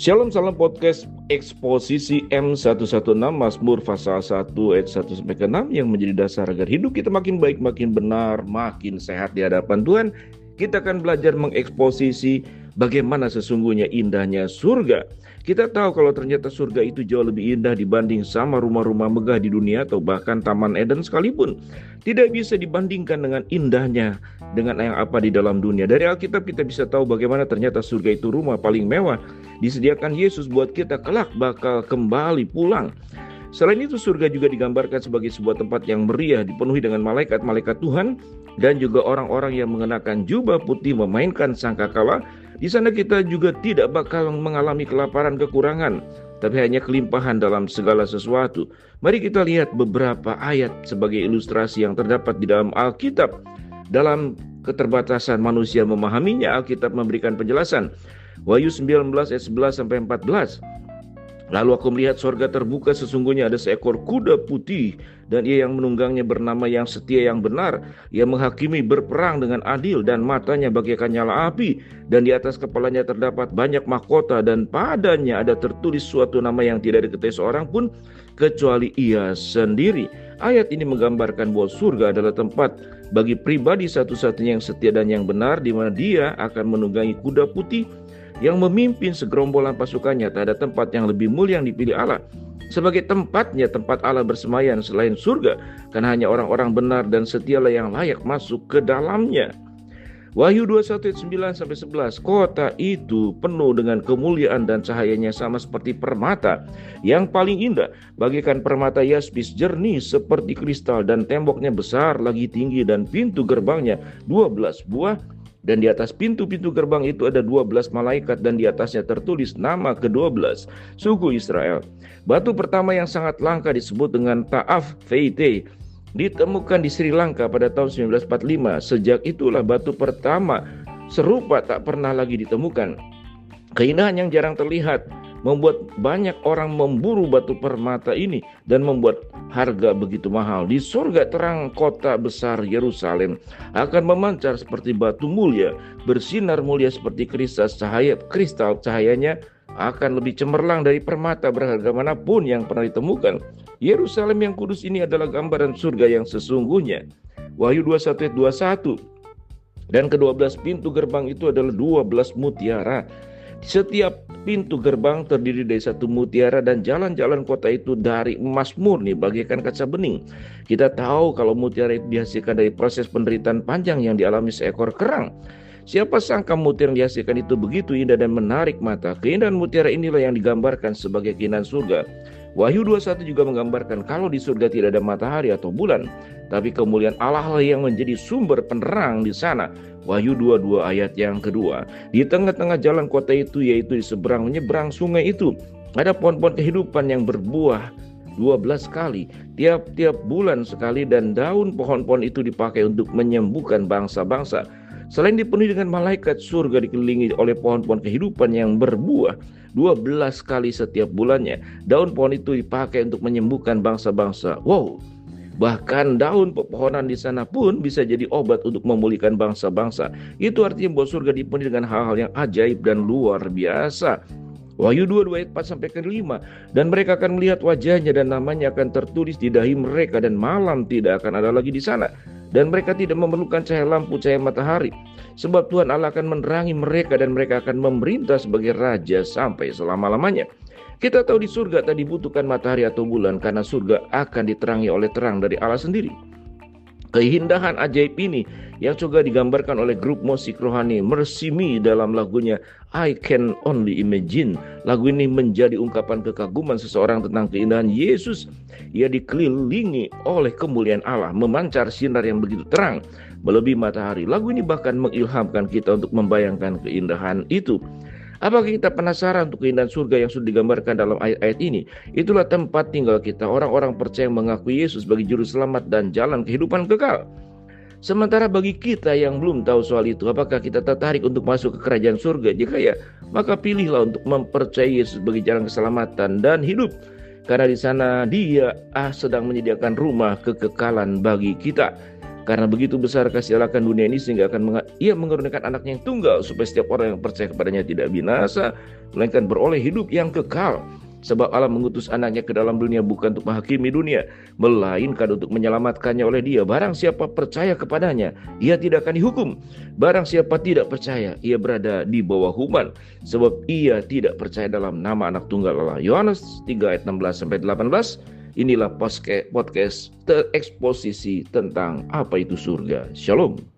Shalom salam podcast eksposisi M116 Mazmur pasal 1 ayat 1 sampai ke 6 yang menjadi dasar agar hidup kita makin baik, makin benar, makin sehat di hadapan Tuhan. Kita akan belajar mengeksposisi bagaimana sesungguhnya indahnya surga. Kita tahu kalau ternyata surga itu jauh lebih indah dibanding sama rumah-rumah megah di dunia atau bahkan Taman Eden sekalipun. Tidak bisa dibandingkan dengan indahnya dengan yang apa di dalam dunia. Dari Alkitab kita bisa tahu bagaimana ternyata surga itu rumah paling mewah disediakan Yesus buat kita kelak bakal kembali pulang. Selain itu surga juga digambarkan sebagai sebuah tempat yang meriah dipenuhi dengan malaikat-malaikat Tuhan dan juga orang-orang yang mengenakan jubah putih memainkan sangkakala. Di sana kita juga tidak bakal mengalami kelaparan kekurangan, tapi hanya kelimpahan dalam segala sesuatu. Mari kita lihat beberapa ayat sebagai ilustrasi yang terdapat di dalam Alkitab. Dalam keterbatasan manusia memahaminya, Alkitab memberikan penjelasan. Wahyu 19 ayat 11 sampai 14. Lalu aku melihat sorga terbuka, sesungguhnya ada seekor kuda putih, dan ia yang menunggangnya bernama Yang Setia Yang Benar. Ia menghakimi berperang dengan adil, dan matanya bagaikan nyala api, dan di atas kepalanya terdapat banyak mahkota, dan padanya ada tertulis suatu nama yang tidak diketahui seorang pun kecuali ia sendiri. Ayat ini menggambarkan bahwa surga adalah tempat bagi pribadi satu-satunya yang setia dan yang benar, di mana dia akan menunggangi kuda putih yang memimpin segerombolan pasukannya. Tak ada tempat yang lebih mulia yang dipilih Allah sebagai tempatnya, tempat Allah bersemayam selain surga, karena hanya orang-orang benar dan setialah yang layak masuk ke dalamnya. Wahyu 21 ayat 9 sampai 11. Kota itu penuh dengan kemuliaan dan cahayanya sama seperti permata yang paling indah, bagaikan permata yaspis jernih seperti kristal, dan temboknya besar lagi tinggi, dan pintu gerbangnya 12 buah. Dan di atas pintu-pintu gerbang itu ada 12 malaikat, dan di atasnya tertulis nama ke-12 suku Israel. Batu pertama yang sangat langka disebut dengan Ta'af Feite, ditemukan di Sri Lanka pada tahun 1945. Sejak itulah batu pertama serupa tak pernah lagi ditemukan. Keindahan yang jarang terlihat membuat banyak orang memburu batu permata ini dan membuat harga begitu mahal. Di surga terang kota besar Yerusalem akan memancar seperti batu mulia, bersinar mulia seperti kristal. Cahayanya akan lebih cemerlang dari permata berharga manapun yang pernah ditemukan. Yerusalem yang kudus ini adalah gambaran surga yang sesungguhnya. Wahyu 21 ayat 21. Dan ke-12 pintu gerbang itu adalah 12 mutiara. Setiap pintu gerbang terdiri dari satu mutiara, dan jalan-jalan kota itu dari emas murni bagaikan kaca bening. Kita tahu kalau mutiara itu dihasilkan dari proses penderitaan panjang yang dialami seekor kerang. Siapa sangka mutiara yang dihasilkan itu begitu indah dan menarik mata. Keindahan mutiara inilah yang digambarkan sebagai keindahan surga. Wahyu 21 juga menggambarkan kalau di surga tidak ada matahari atau bulan, tapi kemuliaan Allah lah yang menjadi sumber penerang di sana. Wahyu 22 ayat yang kedua. Di tengah-tengah jalan kota itu, yaitu di seberang menyeberang sungai itu, ada pohon-pohon kehidupan yang berbuah 12 kali, tiap-tiap bulan sekali, dan daun pohon-pohon itu dipakai untuk menyembuhkan bangsa-bangsa. Selain dipenuhi dengan malaikat, surga dikelilingi oleh pohon-pohon kehidupan yang berbuah 12 kali setiap bulannya. Daun pohon itu dipakai untuk menyembuhkan bangsa-bangsa. Wow, bahkan daun pepohonan di sana pun bisa jadi obat untuk memulihkan bangsa-bangsa. Itu artinya bahwa surga dipenuhi dengan hal-hal yang ajaib dan luar biasa. Wahyu 22 ayat 4 sampai ke 5. Dan mereka akan melihat wajahnya, dan namanya akan tertulis di dahi mereka, dan malam tidak akan ada lagi di sana. Dan mereka tidak memerlukan cahaya lampu, cahaya matahari, sebab Tuhan Allah akan menerangi mereka, dan mereka akan memerintah sebagai raja sampai selama-lamanya. Kita tahu di surga tak dibutuhkan matahari atau bulan, karena surga akan diterangi oleh terang dari Allah sendiri. Keindahan ajaib ini yang juga digambarkan oleh grup musik rohani Mercy Me dalam lagunya I Can Only Imagine. Lagu ini menjadi ungkapan kekaguman seseorang tentang keindahan Yesus. Ia dikelilingi oleh kemuliaan Allah, memancar sinar yang begitu terang melebihi matahari. Lagu ini bahkan mengilhamkan kita untuk membayangkan keindahan itu. Apakah kita penasaran untuk keindahan surga yang sudah digambarkan dalam ayat-ayat ini? Itulah tempat tinggal kita, orang-orang percaya yang mengakui Yesus sebagai juru selamat dan jalan kehidupan kekal. Sementara bagi kita yang belum tahu soal itu, apakah kita tertarik untuk masuk ke kerajaan surga? Jika ya, maka pilihlah untuk mempercayai Yesus sebagai jalan keselamatan dan hidup. Karena di sana Dia sedang menyediakan rumah kekekalan bagi kita. Karena begitu besar kasih Allah akan dunia ini sehingga ia mengaruniakan anaknya yang tunggal supaya setiap orang yang percaya kepadanya tidak binasa melainkan beroleh hidup yang kekal. Sebab Allah mengutus anaknya ke dalam dunia bukan untuk menghakimi dunia, melainkan untuk menyelamatkannya oleh dia. Barang siapa percaya kepadanya, ia tidak akan dihukum. Barang siapa tidak percaya, ia berada di bawah hukuman, sebab ia tidak percaya dalam nama anak tunggal Allah. Yohanes 3 ayat 16-18. Inilah podcast tereksposisi tentang apa itu surga. Shalom.